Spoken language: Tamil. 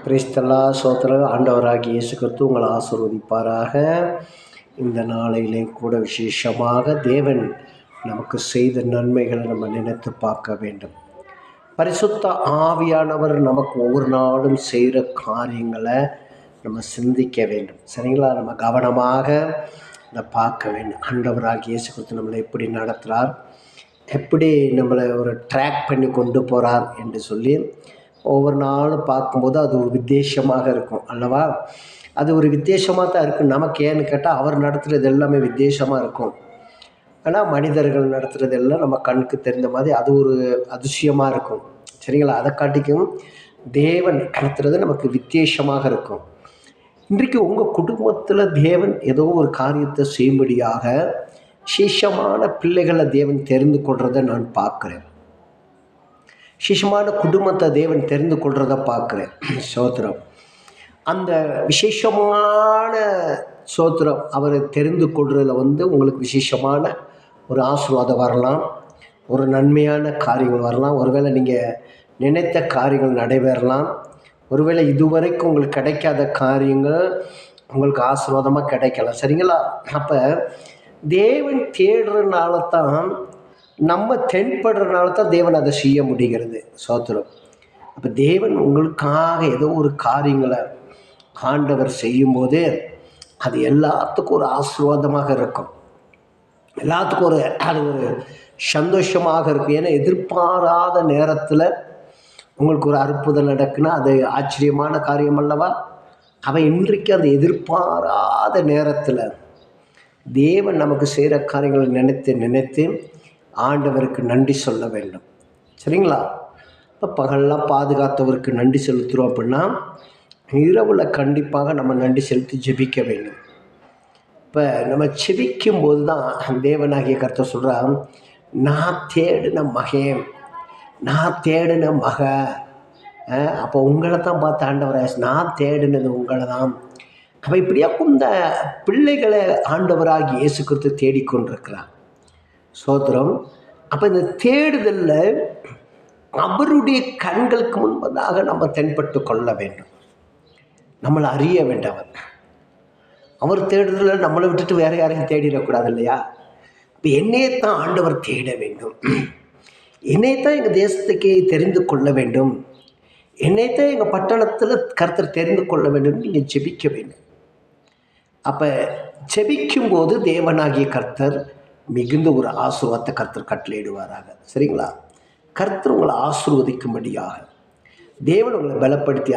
கிறிஸ்தலா சோத்திர ஆண்டவராகிய இயேசு கிறிஸ்து உங்களை ஆசீர்வதிப்பாராக. இந்த நாளையிலே கூட விசேஷமாக தேவன் நமக்கு செய்த நன்மைகளை நம்ம நினைத்து பார்க்க வேண்டும். பரிசுத்த ஆவியானவர் நமக்கு ஒவ்வொரு நாளும் செய்கிற காரியங்களை நம்ம சிந்திக்க வேண்டும். சரிங்களா? நம்ம கவனமாக இதை பார்க்க வேண்டும். ஆண்டவராகிய இயேசு கிறிஸ்து நம்மளை எப்படி நடத்துகிறார், எப்படி நம்மளை ஒரு ட்ராக் பண்ணி கொண்டு போகிறார் என்று சொல்லி ஒவ்வொரு நாளும் பார்க்கும்போது அது ஒரு வித்தியாசமாக இருக்கும் அல்லவா? அது ஒரு வித்தியாசமாக தான் இருக்கும். நமக்கு ஏன்னு கேட்டால் அவர் நடத்துகிறது எல்லாமே வித்தியாசமாக இருக்கும். ஆனால் மனிதர்கள் நடத்துகிறது எல்லாம் நம்ம கண்ணுக்கு தெரிந்த மாதிரி அது ஒரு அதிசயமாக இருக்கும். சரிங்களா? அதை காட்டிக்கும் தேவன் நடத்துறது நமக்கு வித்தியாசமாக இருக்கும். இன்றைக்கு உங்கள் குடும்பத்தில் தேவன் ஏதோ ஒரு காரியத்தை செய்யும்படியாக விசேஷமான பிள்ளைகளை தேவன் தெரிந்து கொள்றதை நான் பார்க்குறேன். விசேஷமான குடும்பத்தை தேவன் தெரிந்து கொள்றதை பார்க்குறேன். சோத்திரம். அந்த விசேஷமான சோத்திரம் அவரை தெரிந்து கொள்றதில் உங்களுக்கு விசேஷமான ஒரு ஆசீர்வாதம் வரலாம், ஒரு நன்மையான காரியங்கள் வரலாம். ஒருவேளை நீங்கள் நினைத்த காரியங்கள் நடைபெறலாம். ஒருவேளை இதுவரைக்கும் உங்களுக்கு கிடைக்காத காரியங்கள் உங்களுக்கு ஆசீர்வாதமாக கிடைக்கலாம். சரிங்களா? அப்போ தேவன் தேடுறதுனால தான், நம்ம தென்படுறதுனால தான் தேவன் அதை செய்ய முடிகிறது. சோத்திரம். அப்போ தேவன் உங்களுக்காக ஏதோ ஒரு காரியங்களை ஆண்டவர் செய்யும்போது அது எல்லாத்துக்கும் ஒரு ஆசீர்வாதமாக இருக்கும். எல்லாத்துக்கும் அது ஒரு சந்தோஷமாக இருக்கும். ஏன்னா எதிர்பாராத நேரத்தில் உங்களுக்கு ஒரு அற்புதம் நடக்குன்னா அது ஆச்சரியமான காரியம் அல்லவா? அவன் இன்றைக்கு அந்த எதிர்பாராத நேரத்தில் தேவன் நமக்கு செய்கிற காரியங்களை நினைத்து ஆண்டவருக்கு நன்றி சொல்ல வேண்டும். சரிங்களா? இப்போ பகல்லாம் பாதுகாத்தவருக்கு நன்றி செலுத்துகிறோம் அப்படின்னா இரவில் கண்டிப்பாக நம்ம நன்றி செலுத்தி ஜெபிக்க வேண்டும். இப்போ நம்ம ஜெபிக்கும் போது தான் தேவனாகிய கர்த்தர் சொல்கிறான், நான் தேடின மகன், நான் தேடின மக. அப்போ உங்களை தான் பார்த்து ஆண்டவராக நான் தேடினது உங்களை தான். அப்போ இப்படியா இந்த பிள்ளைகளை ஆண்டவராகி இயேசு கிறிஸ்து தேடிக்கொண்டிருக்கிறார். சோத்திரம். அப்போ இந்த தேடுதலில் அவருடைய கண்களுக்கு முன்பதாக நம்ம தென்பட்டு கொள்ள வேண்டும். நம்மளை அறிய வேண்டவர். அவர் தேடுதலில் நம்மளை விட்டுட்டு வேறு யாரையும் தேடிடக்கூடாது இல்லையா? இப்போ என்னையத்தான் ஆண்டவர் தேட வேண்டும், என்னையத்தான் எங்கள் தேசத்துக்கே தெரிந்து கொள்ள வேண்டும், என்னையத்தான் எங்கள் பட்டணத்தில் கர்த்தர் தெரிந்து கொள்ள வேண்டும். நீங்கள் ஜெபிக்க வேண்டும். அப்போ ஜெபிக்கும்போது தேவனாகிய கர்த்தர் மிகுந்த ஒரு ஆசீர்வாதத்தை கர்த்தர் கட்டளையிடுவாராக. சரிங்களா? கர்த்தர் உங்களை ஆசீர்வதிக்கும்படியாக தேவன் உங்களை பலப்படுத்தி